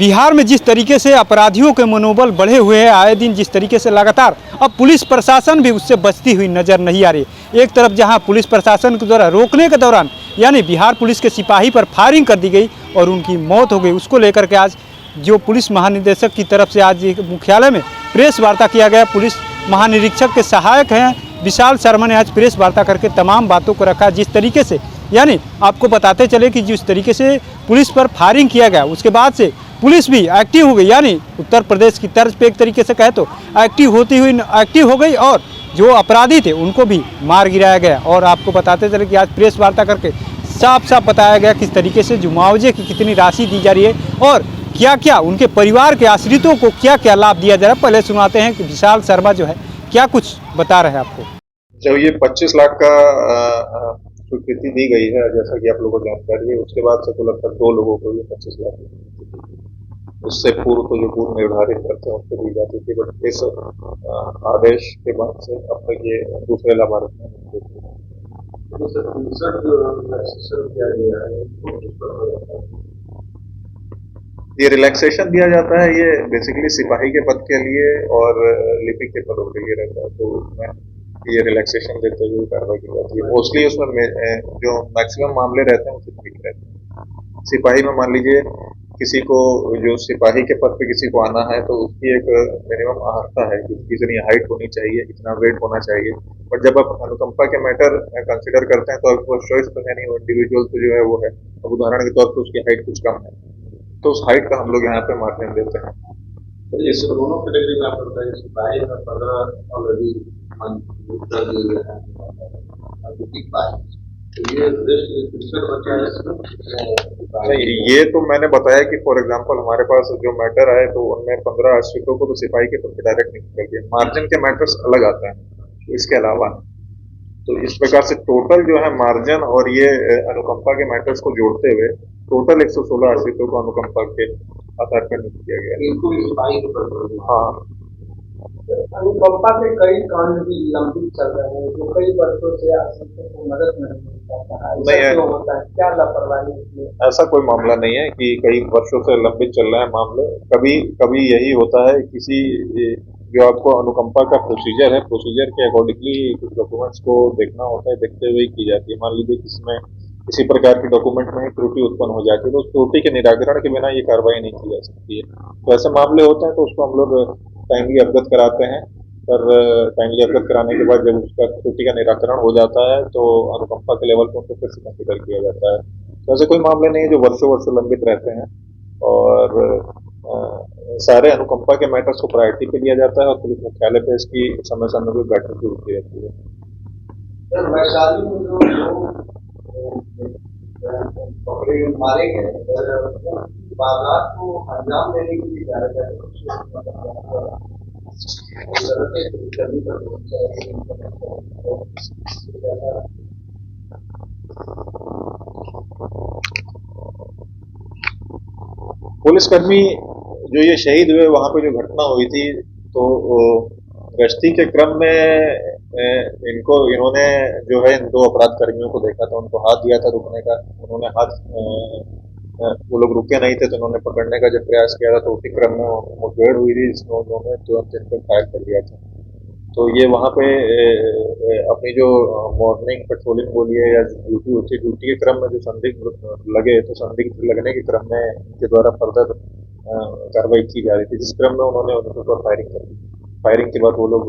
बिहार में जिस तरीके से अपराधियों के मनोबल बढ़े हुए हैं, आए दिन जिस तरीके से लगातार अब पुलिस प्रशासन भी उससे बचती हुई नज़र नहीं आ रही। एक तरफ जहां पुलिस प्रशासन के द्वारा रोकने के दौरान यानी बिहार पुलिस के सिपाही पर फायरिंग कर दी गई और उनकी मौत हो गई, उसको लेकर के आज जो पुलिस महानिदेशक की तरफ से आज मुख्यालय में प्रेस वार्ता किया गया। पुलिस महानिरीक्षक के सहायक हैं विशाल शर्मा ने आज प्रेस वार्ता करके तमाम बातों को रखा। जिस तरीके से यानी आपको बताते चले कि जिस तरीके से पुलिस पर फायरिंग किया गया, उसके बाद से पुलिस भी एक्टिव हो गई, यानी उत्तर प्रदेश की तर्ज पे एक तरीके से कहे तो एक्टिव हो गई और जो अपराधी थे उनको भी मार गिराया गया। और आपको बताते चले कि आज प्रेस वार्ता करके साफ साफ बताया गया किस तरीके से जो मुआवजे की कितनी राशि दी जा रही है और क्या क्या उनके परिवार के आश्रितों को क्या क्या लाभ दिया जा रहा है। पहले सुनाते हैं कि विशाल शर्मा जो है क्या कुछ बता रहे हैं आपको। जब ये 25 लाख का स्वीकृति दी गई है, जैसा कि आप लोगों को जानकारी है, उसके बाद से तो लगभग 2 लोगों को ये 25 लाख, उससे पूर्व तो जो पूर्व निर्धारित करते हैं उसको दी जाती थी, बट इस आदेश के बाद से अब तक ये दूसरे लाभार्थी ये रिलैक्सेशन दिया जाता है। ये बेसिकली सिपाही के पद के लिए और लिपिक के पदों के लिए रहता है, तो उसमें ये रिलैक्सेशन देते हुए कार्रवाई की जाती है। मोस्टली उसमें जो मैक्सिमम मामले रहते हैं उससे ठीक रहते हैं। सिपाही में मान लीजिए किसी को जो सिपाही के पद पे किसी को आना है तो उसकी एक मिनिमम अहर्ता है कि उसकी इतनी हाइट होनी चाहिए, इतना वेट होना चाहिए। बट जब आप अनुकंपा के मैटर कंसिडर करते हैं तो आपको चॉइस तो है नहीं, इंडिविजुअल तो जो है वो है। अब उदाहरण के तौर पर उसकी हाइट कुछ कम है तो उस हाइट का हम लोग यहाँ पे मार्जिन देते हैं। तो इस दोनों कैटेगरी में आप बताइए, सिपाही में 15 ऑलरेडी कर दिए गए हैं, नहीं, ये तो मैंने बताया कि फॉर एग्जांपल हमारे पास जो मैटर आए तो उनमें 15 आश्रितों को तो सिपाही के पद पे डायरेक्ट निकल गए। मार्जिन के मैटर्स अलग आते हैं इसके अलावा। तो इस प्रकार से टोटल जो है मार्जिन और ये अनुकंपा के मैटर्स को जोड़ते हुए टोटल 116 आश्रितों को अनुकंपा के आधार पर नियुक्त किया गया। हाँ, अनुकंपा के कई कांड भी लंबित चल रहे हैं जो कई वर्षों से आश्रितों को मदद नहीं मिल पाता है, होता है क्या लापरवाही? ऐसा कोई मामला नहीं है कि कई वर्षों से लंबित चल रहे हैं मामले। कभी कभी यही होता है किसी जो आपको अनुकंपा का प्रोसीजर है, प्रोसीजर के अकॉर्डिंगली कुछ डॉक्यूमेंट्स को देखना होता है, देखते हुए की जाती है। मान लीजिए किसमें किसी प्रकार की डॉक्यूमेंट में त्रुटि उत्पन्न हो जाती है तो उस त्रुटि के निराकरण के बिना ये कार्रवाई नहीं की जा सकती है। तो ऐसे मामले होते हैं तो उसको हम लोग टाइमली अवगत कराते हैं, पर टाइमली अवगत कराने के बाद जब उसका त्रुटि का निराकरण हो जाता है तो अनुकंपा के लेवल पर फिर से कंसिडर किया जाता है। तो ऐसे कोई मामले नहीं है जो वर्षों वर्षों लंबित रहते हैं और सारे अनुकंपा के मैटर्स को प्रायोरिटी पे लिया जाता है और पुलिस मुख्यालय पे इसकी समय समय पर बैठक भी होती रहती है। मारे गए बात को अंजाम देने के लिए पुलिसकर्मी जो ये शहीद हुए वहां पे जो घटना हुई थी तो गश्ती के क्रम में इन्होंने जो है इन 2 अपराध कर्मियों को देखा था, उनको हाथ दिया था रुकने का। उन्होंने हाथ वो लोग रुके नहीं थे तो उन्होंने पकड़ने का जब प्रयास किया था तो उसी क्रम में मुठभेड़ हुई थी जिसमें उन्होंने तुरंत इन पर फायर कर दिया था। तो ये वहाँ पे अपनी जो मॉर्निंग पेट्रोलिंग बोलिए या ड्यूटी होती है, ड्यूटी के क्रम में जो संदिग्ध लगे तो संदिग्ध लगने के क्रम में इनके द्वारा फर्दर कार्रवाई की जा रही थी, जिस क्रम में उन्होंने उनके ऊपर फायरिंग कर दी। फायरिंग के बाद वो लोग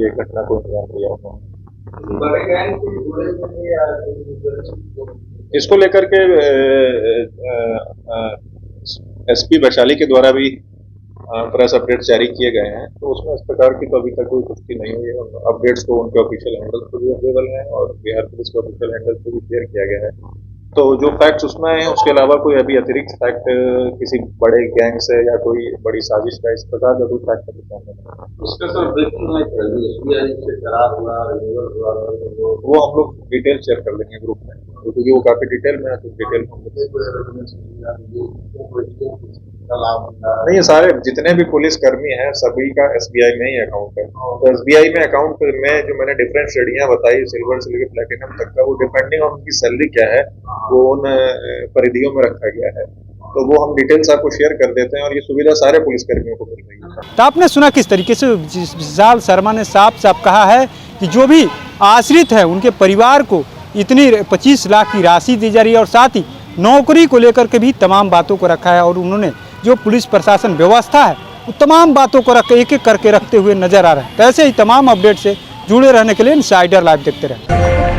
ये घटना को अंजाम दिया उन्होंने। इसको लेकर के एसपी वैशाली के द्वारा भी प्रेस अपडेट्स जारी किए गए हैं, तो उसमें इस प्रकार की तो अभी तक कोई पुष्टि नहीं हुई है। अपडेट्स तो उनके ऑफिशियल हैंडल पर भी अवेलेबल हैं और बिहार पुलिस के ऑफिशियल हैंडल पर भी शेयर किया गया है। तो जो फैक्ट्स उसमें हैं उसके अलावा कोई अभी अतिरिक्त फैक्ट किसी बड़े गैंग से या कोई बड़ी साजिश का इस प्रकार का कोई फैक्ट अभी सामने नहीं। उसका सर वो हम लोग डिटेल शेयर कर लेंगे ग्रुप में, क्योंकि वो काफी डिटेल में है तो डिटेल में नहीं। ये सारे जितने भी पुलिस कर्मी हैं सभी का एसबीआई में ही अकाउंट है। तो एसबीआई में अकाउंट में जो मैंने डिफरेंट श्रेणियां बताई सिल्वर से लेकर प्लेटिनम तक का, वो डिपेंडिंग ऑन उनकी सैलरी क्या है वो उन परिधियों में रखा गया है। तो वो हम डिटेल्स आपको शेयर कर देते हैं और ये सुविधा सारे पुलिसकर्मियों को मिल रही है। तो आपने सुना किस तरीके से विशाल शर्मा ने साफ साफ कहा है कि जो भी आश्रित है उनके परिवार को इतनी 25 लाख की राशि दी जा रही है और साथ ही नौकरी को लेकर के भी तमाम बातों को रखा है और उन्होंने जो पुलिस प्रशासन व्यवस्था है वो तमाम बातों को रख एक एक करके रखते हुए नजर आ रहे हैं। तो ऐसे ही तमाम अपडेट से जुड़े रहने के लिए इनसाइडर लाइव देखते रहें।